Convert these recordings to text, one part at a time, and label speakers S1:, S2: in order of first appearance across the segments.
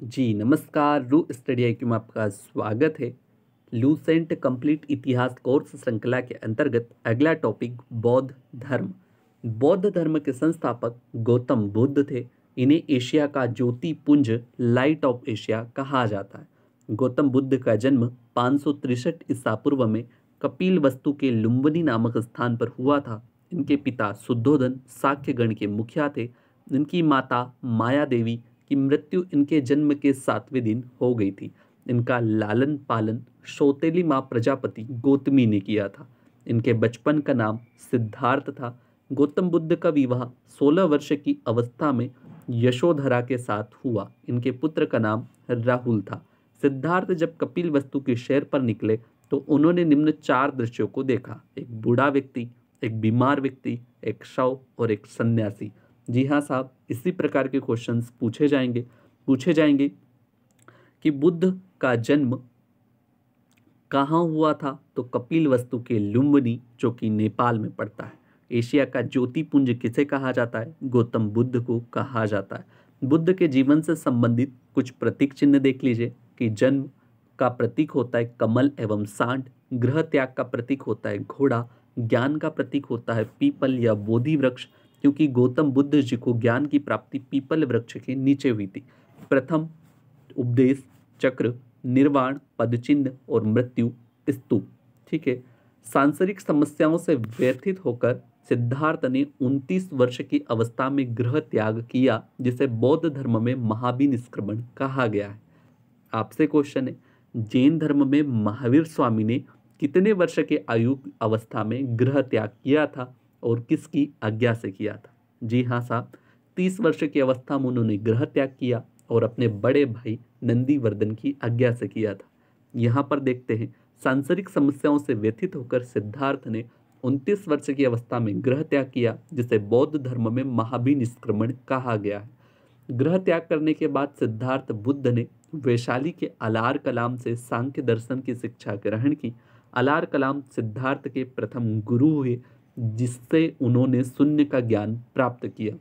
S1: जी नमस्कार, रू study IQ में आपका स्वागत है। लूसेंट कंप्लीट इतिहास कोर्स श्रृंखला के अंतर्गत अगला टॉपिक बौद्ध धर्म। बौद्ध धर्म के संस्थापक गौतम बुद्ध थे। इन्हें एशिया का ज्योति पुंज लाइट ऑफ एशिया कहा जाता है। गौतम बुद्ध का जन्म 563 ईसा पूर्व में कपिलवस्तु के लुम्बिनी नामक स्थान पर हुआ था। इनके पिता शुद्धोधन शाक्य गण के मुखिया थे। इनकी माता माया देवी की मृत्यु इनके जन्म के 7वें दिन हो गई थी। इनका लालन पालन सौतेली माँ प्रजापति गौतमी ने किया था। इनके बचपन का नाम सिद्धार्थ था। गौतम बुद्ध का विवाह 16 वर्ष की अवस्था में यशोधरा के साथ हुआ। इनके पुत्र का नाम राहुल था। सिद्धार्थ जब कपिल वस्तु के शहर पर निकले तो उन्होंने निम्न 4 दृश्यों को देखा: एक बूढ़ा व्यक्ति, एक बीमार व्यक्ति, एक शव और एक सन्यासी। जी हाँ साहब, इसी प्रकार के क्वेश्चंस पूछे जाएंगे कि बुद्ध का जन्म कहाँ हुआ था, तो कपिलवस्तु के लुम्बिनी जो कि नेपाल में पड़ता है। एशिया का ज्योतिपुंज किसे कहा जाता है? गौतम बुद्ध को कहा जाता है। बुद्ध के जीवन से संबंधित कुछ प्रतीक चिन्ह देख लीजिए कि जन्म का प्रतीक होता है कमल एवं सांड, गृह त्याग का प्रतीक होता है घोड़ा, ज्ञान का प्रतीक होता है पीपल या बोधि वृक्ष, क्योंकि गौतम बुद्ध जी को ज्ञान की प्राप्ति पीपल वृक्ष के नीचे हुई थी। प्रथम उपदेश चक्र, निर्वाण, पदचिन्ह और मृत्यु स्तूप। ठीक है। सांसारिक समस्याओं से व्यथित होकर सिद्धार्थ ने 29 वर्ष की अवस्था में गृह त्याग किया, जिसे बौद्ध धर्म में महाभिनिष्क्रमण कहा गया है। आपसे क्वेश्चन है, जैन धर्म में महावीर स्वामी ने कितने वर्ष के आयु अवस्था में गृह त्याग किया था और किसकी आज्ञा से किया था? जी हाँ साहब, 30 वर्ष की अवस्था में उन्होंने गृह त्याग किया और अपने बड़े भाई नंदीवर्धन की आज्ञा से किया था। यहाँ पर देखते हैं, सांसारिक समस्याओं से व्यथित होकर सिद्धार्थ ने 29 वर्ष की अवस्था में गृह त्याग किया, जिसे बौद्ध धर्म में महाभिनिष्क्रमण कहा गया है। गृह त्याग करने के बाद सिद्धार्थ बुद्ध ने वैशाली के अलार कलाम से सांख्य दर्शन की शिक्षा ग्रहण की। अलार कलाम सिद्धार्थ के प्रथम गुरु हुए, जिससे उन्होंने शून्य का ज्ञान प्राप्त किया।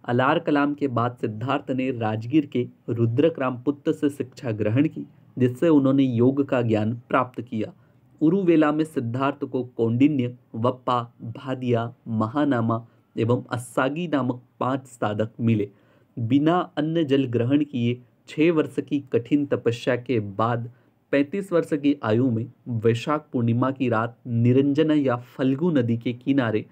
S1: अलार कलाम के बाद सिद्धार्थ ने राजगीर के रुद्रक पुत्र से शिक्षा ग्रहण की, जिससे उन्होंने योग का ज्ञान प्राप्त किया। उरुवेला में सिद्धार्थ को कौंडिन्य, वप्पा, भादिया, महानामा एवं अस्सागी नामक 5 साधक मिले। बिना अन्न जल ग्रहण किए 6 वर्ष की कठिन तपस्या के बाद 35 वर्ष की आयु में वैशाख पूर्णिमा की रात निरंजना या फल्गु नदी के किनारे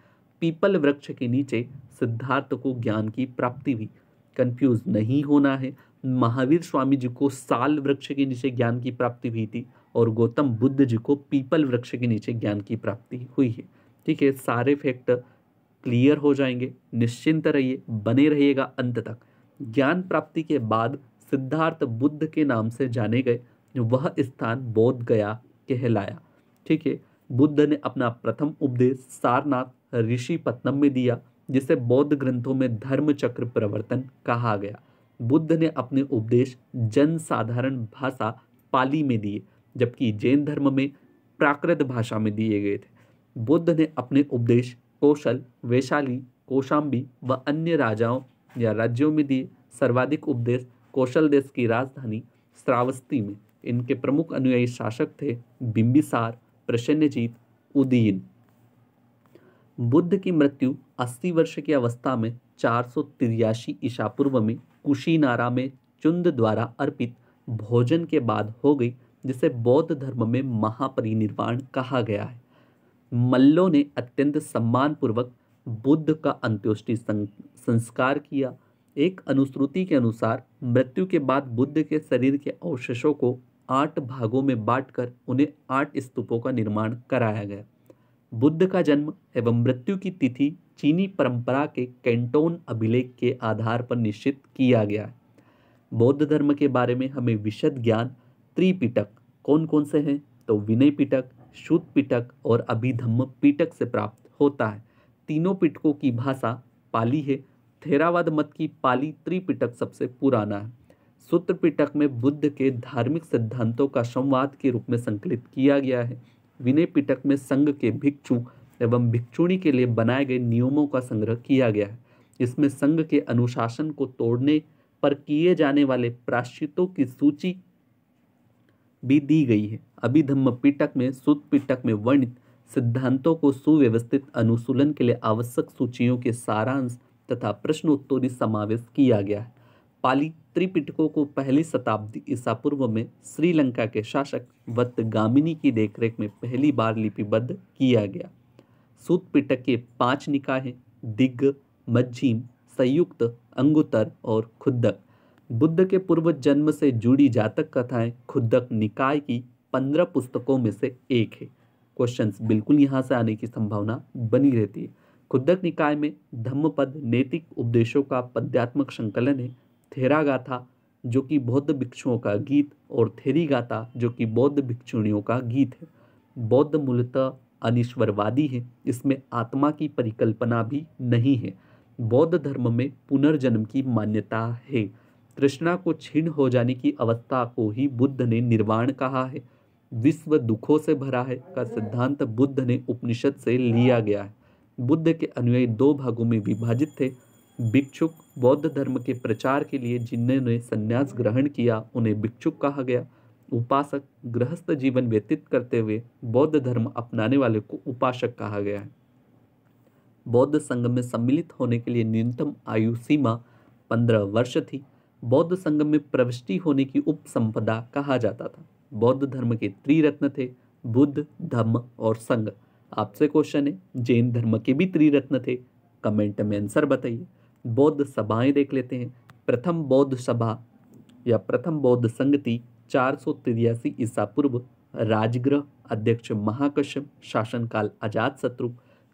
S1: पीपल वृक्ष के नीचे सिद्धार्थ को ज्ञान की प्राप्ति हुई। कंफ्यूज नहीं होना है, महावीर स्वामी जी को साल वृक्ष के नीचे ज्ञान की प्राप्ति हुई थी और गौतम बुद्ध जी को पीपल वृक्ष के नीचे ज्ञान की प्राप्ति हुई है। ठीक है, सारे फैक्ट क्लियर हो जाएंगे। निश्चिंत रहिए, बने रहिएगा अंत तक। ज्ञान प्राप्ति के बाद सिद्धार्थ बुद्ध के नाम से जाने गए। वह स्थान बोध गया कहलाया। ठीक है। बुद्ध ने अपना प्रथम उपदेश सारनाथ ऋषिपत्तनम में दिया, जिसे बौद्ध ग्रंथों में धर्म चक्र प्रवर्तन कहा गया। बुद्ध ने अपने उपदेश जन साधारण भाषा पाली में दिए, जबकि जैन धर्म में प्राकृत भाषा में दिए गए थे। बुद्ध ने अपने उपदेश कौशल, वैशाली, कौशाम्बी व अन्य राजाओं या राज्यों में दिए। सर्वाधिक उपदेश कौशल देश की राजधानी श्रावस्ती में। इनके प्रमुख अनुयायी शासक थे बिंबिसार, प्रसेनजीत, उदयन। बुद्ध की मृत्यु 80 वर्ष की अवस्था में 483 ईसा पूर्व में कुशीनारा में चुंद द्वारा अर्पित भोजन के बाद हो गई, जिसे बौद्ध धर्म में महापरिनिर्वाण कहा गया है। मल्लों ने अत्यंत सम्मानपूर्वक बुद्ध का अंत्येष्टि संस्कार किया। एक अनुश्रुति के अनुसार मृत्यु के बाद बुद्ध के शरीर के अवशेषों को 8 भागों में बांटकर उन्हें 8 स्तूपों का निर्माण कराया गया। बुद्ध का जन्म एवं मृत्यु की तिथि चीनी परंपरा के कैंटोन अभिलेख के आधार पर निश्चित किया गया है। बौद्ध धर्म के बारे में हमें विशद ज्ञान त्रिपिटक कौन कौन से हैं, तो विनय पिटक, शुद्ध पिटक और अभिधम्म पिटक से प्राप्त होता है। तीनों पिटकों की भाषा पाली है। थेरावाद मत की पाली त्रिपिटक सबसे पुराना है। सूत्र पिटक में बुद्ध के धार्मिक सिद्धांतों का संवाद के रूप में संकलित किया गया है। विनय पिटक में संघ के भिक्षु एवं भिक्षुणी के लिए बनाए गए नियमों का संग्रह किया गया है। इसमें संघ के अनुशासन को तोड़ने पर किए जाने वाले प्रायश्चितों की सूची भी दी गई है। अभिधम्म पिटक में सुत्त पिटक में वर्णित सिद्धांतों को सुव्यवस्थित अनुशीलन के लिए आवश्यक सूचियों के सारांश तथा प्रश्नोत्तरी समावेश किया गया है। पाली त्रिपिटकों को पहली शताब्दी ईसा पूर्व में श्रीलंका के शासक वत्तगामिनी की देखरेख में पहली बार लिपिबद्ध किया गया। सूत पिटक के 5 निकाय हैं: दिग्ग, मध्यम, संयुक्त, अंगुत्तर और खुद्दक। बुद्ध के पूर्व जन्म से जुड़ी जातक कथाएं खुद्दक निकाय की 15 पुस्तकों में से एक है। क्वेश्चंस बिल्कुल यहाँ से आने की संभावना बनी रहती है। खुद्दक निकाय में धम्मपद नैतिक उपदेशों का पद्यात्मक संकलन है। थेरागाथा जो कि बौद्ध भिक्षुओं का गीत और थेरीगाथा जो कि बौद्ध भिक्षुणियों का गीत है। बौद्ध मूलतः अनिश्वरवादी है, इसमें आत्मा की परिकल्पना भी नहीं है। बौद्ध धर्म में पुनर्जन्म की मान्यता है। तृष्णा को क्षीण हो जाने की अवस्था को ही बुद्ध ने निर्वाण कहा है। विश्व दुखों से भरा है का सिद्धांत बुद्ध ने उपनिषद से लिया गया है। बुद्ध के अनुयायी 2 भागों में विभाजित थे। भिक्षुक बौद्ध धर्म के प्रचार के लिए जिन्होंने संन्यास ग्रहण किया उन्हें भिक्षुक कहा गया। उपासक गृहस्थ जीवन व्यतीत करते हुए बौद्ध धर्म अपनाने वाले को उपासक कहा गया है। बौद्ध संघ में सम्मिलित होने के लिए न्यूनतम आयु सीमा 15 वर्ष थी। बौद्ध संघ में प्रविष्टि होने की उपसंपदा कहा जाता था। बौद्ध धर्म के त्रिरत्न थे: बुद्ध, धम्म और संघ। आपसे क्वेश्चन है, जैन धर्म के भी त्रिरत्न थे? कमेंट में आंसर बताइए। बौद्ध सभाएं देख लेते हैं। प्रथम बौद्ध सभा या प्रथम बौद्ध संगति 483 ईसा पूर्व, राजगृह, अध्यक्ष महाकश्यप, शासनकाल अजातशत्रु।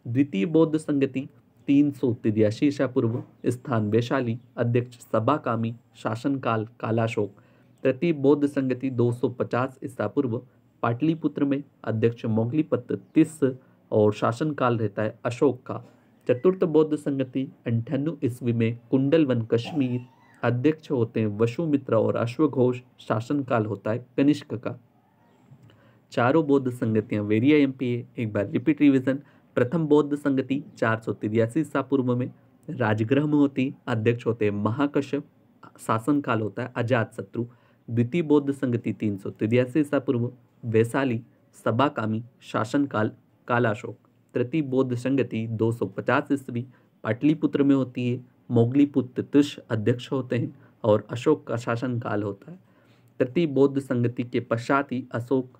S1: द्वितीय बौद्ध संगति 383 ईसा पूर्व, स्थान वैशाली, अध्यक्ष सभाकामी, शासनकाल कालाशोक। तृतीय बौद्ध संगति 250 ईसा पूर्व, पाटलिपुत्र में, अध्यक्ष मोगलीपत तिस्स और शासनकाल रहता है अशोक का। चतुर्थ बौद्ध संगति 98 ईस्वी में, कुंडलवन कश्मीर, अध्यक्ष होते हैं वसुमित्र और अश्वघोष, शासनकाल होता है कनिष्क का। चारों बौद्ध संगतियां वेरिया एमपी है। एक बार रिपीट रिवीजन। प्रथम बौद्ध संगति 483 ईसा पूर्व में राजगृह में होती, अध्यक्ष होते हैं महाकश्यप, शासनकाल होता है अजातशत्रु। द्वितीय बौद्ध संगति 383 ईसा पूर्व, वैशाली, सभाकामी, शासनकाल कालाशोक। तृतीय बौद्ध संगति 250 ईस्वी, पाटलिपुत्र में होती है, मोगलीपुत्र तिस्स अध्यक्ष होते हैं और अशोक का शासनकाल होता है। तृतीय बौद्ध संगति के पश्चात ही अशोक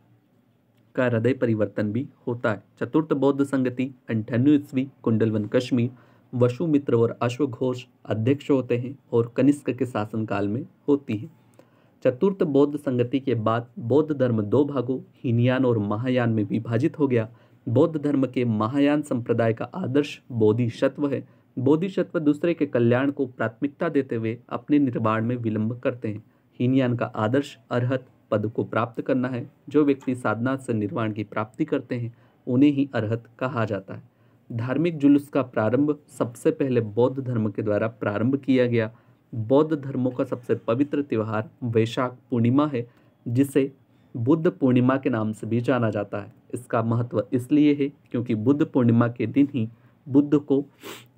S1: का हृदय परिवर्तन भी होता है। चतुर्थ बौद्ध संगति 98 ईस्वी, कुंडलवन कश्मीर, वसुमित्र और अश्वघोष अध्यक्ष होते हैं और कनिष्क के शासनकाल में होती है। चतुर्थ बौद्ध संगति के बाद बौद्ध धर्म 2 भागों हीनयान और महायान में विभाजित हो गया। बौद्ध धर्म के महायान संप्रदाय का आदर्श बोधिसत्व है। बोधिसत्व दूसरे के कल्याण को प्राथमिकता देते हुए अपने निर्वाण में विलंब करते हैं। हीनयान का आदर्श अरहत पद को प्राप्त करना है। जो व्यक्ति साधना से निर्वाण की प्राप्ति करते हैं उन्हें ही अरहत कहा जाता है। धार्मिक जुलूस का प्रारंभ सबसे पहले बौद्ध धर्म के द्वारा प्रारंभ किया गया। बौद्ध धर्मों का सबसे पवित्र त्यौहार वैशाख पूर्णिमा है, जिसे बुद्ध पूर्णिमा के नाम से भी जाना जाता है। इसका महत्व इसलिए है क्योंकि बुद्ध पूर्णिमा के दिन ही बुद्ध को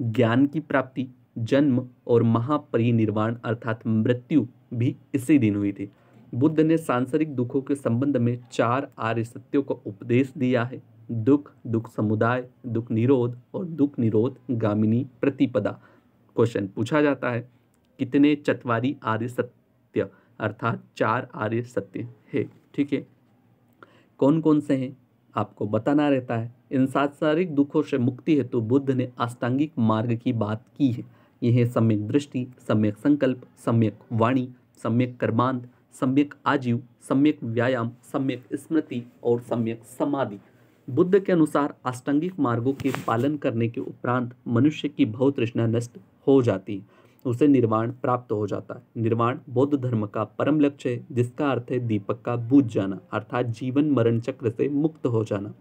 S1: ज्ञान की प्राप्ति, जन्म और महापरिनिर्वाण अर्थात मृत्यु भी इसी दिन हुई थी। बुद्ध ने सांसारिक दुखों के संबंध में 4 आर्य सत्यों का उपदेश दिया है: दुख, दुख समुदाय, दुख निरोध और दुख निरोध गामिनी प्रतिपदा। क्वेश्चन पूछा जाता है, कितने चत्वारी आर्य सत्य अर्थात 4 आर्य सत्य है? ठीक है, कौन कौन से हैं आपको बताना रहता है। इन सांसारिक दुखों से मुक्ति हेतु बुद्ध ने अष्टांगिक मार्ग की बात की है। यह सम्यक दृष्टि, सम्यक संकल्प, सम्यक वाणी, सम्यक कर्मांत, सम्यक आजीव, सम्यक व्यायाम, सम्यक स्मृति और सम्यक समाधि। बुद्ध के अनुसार अष्टांगिक मार्गों के पालन करने के उपरांत मनुष्य की भव तृष्णा नष्ट हो जाती है, उसे निर्वाण प्राप्त हो जाता है। निर्वाण बौद्ध धर्म का परम लक्ष्य है, जिसका अर्थ है दीपक का बुझ जाना अर्थात जीवन मरण चक्र से मुक्त हो जाना।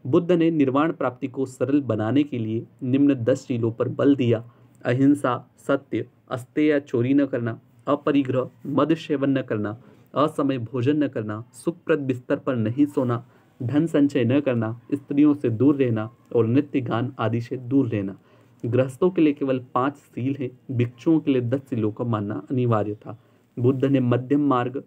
S1: बुद्ध ने निर्वाण प्राप्ति को सरल बनाने के लिए निम्न 10 शीलों पर बल दिया: अहिंसा, सत्य, अस्तेय चोरी न करना, अपरिग्रह, मद सेवन न करना, असमय भोजन न करना, सुखप्रद बिस्तर पर नहीं सोना, धन संचय न करना, स्त्रियों से दूर रहना और नृत्य गान आदि से दूर रहना। गृहस्थों के लिए केवल 5 सील हैं, भिक्षुओं के लिए 10 सीलों का मानना अनिवार्य था। बुद्ध ने मध्यम मार्ग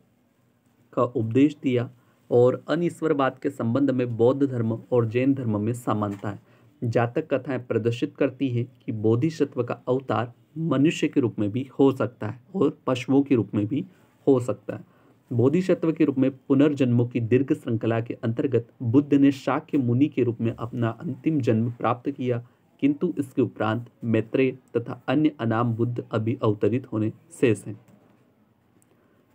S1: का उपदेश दिया और अनिश्वरवाद के संबंध में बौद्ध धर्म और जैन धर्म में समानता है। जातक कथाएं प्रदर्शित करती हैं कि बोधिसत्व का अवतार मनुष्य के रूप में भी हो सकता है और पशुओं के रूप में भी हो सकता है। बोधिसत्व के रूप में पुनर्जन्मों की दीर्घ श्रृंखला के अंतर्गत बुद्ध ने शाक्य मुनि के रूप में अपना अंतिम जन्म प्राप्त किया, किंतु इसके उपरांत मैत्रेय तथा अन्य अनाम बुद्ध अभी अवतरित होने शेष हैं।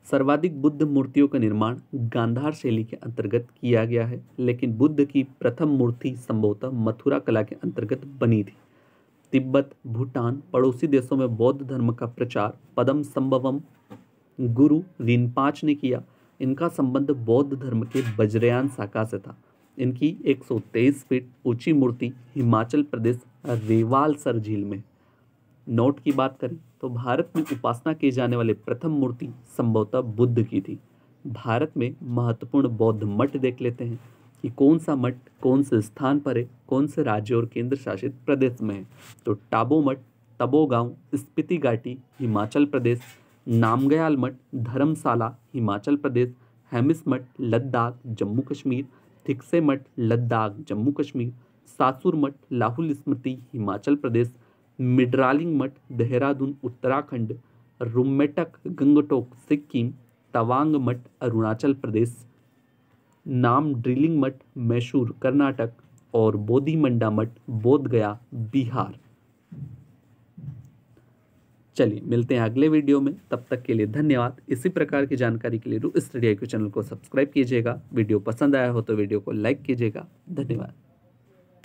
S1: सर्वाधिक बुद्ध मूर्तियों का निर्माण गांधार शैली के अंतर्गत किया गया है, लेकिन बुद्ध की प्रथम मूर्ति संभवतः मथुरा कला के अंतर्गत बनी थी। तिब्बत, भूटान, पड़ोसी देशों में बौद्ध धर्म का प्रचार पदम संभवम गुरु रिनपाच ने किया। इनका संबंध बौद्ध धर्म के वज्रयान शाखा से था। इनकी 123 फीट ऊंची मूर्ति हिमाचल प्रदेश रेवालसर झील में। नोट की बात करें तो भारत में उपासना की जाने वाली प्रथम मूर्ति संभवतः बुद्ध की थी। भारत में महत्वपूर्ण बौद्ध मठ देख लेते हैं कि कौन सा मठ कौन से स्थान पर है, कौन से राज्य और केंद्र शासित प्रदेश में है। तो टाबो मठ तबोगांव स्पीति घाटी हिमाचल प्रदेश, नामग्याल मठ धर्मशाला हिमाचल प्रदेश, हेमिस मठ लद्दाख जम्मू कश्मीर, थिकसे मठ लद्दाख जम्मू कश्मीर, सासुर मठ लाहुल स्मृति हिमाचल प्रदेश, मिड्रालिंग मठ देहरादून उत्तराखंड, रुम्मेटक गंगटोक सिक्किम, तवांग मठ अरुणाचल प्रदेश, नाम ड्रिलिंग मठ मैसूर कर्नाटक और बोधिमंडा मठ बोधगया बिहार। चलिए मिलते हैं अगले वीडियो में, तब तक के लिए धन्यवाद। इसी प्रकार की जानकारी के लिए रू स्टडी IQ चैनल को सब्सक्राइब कीजिएगा। वीडियो पसंद आया हो तो वीडियो को लाइक कीजिएगा। धन्यवाद।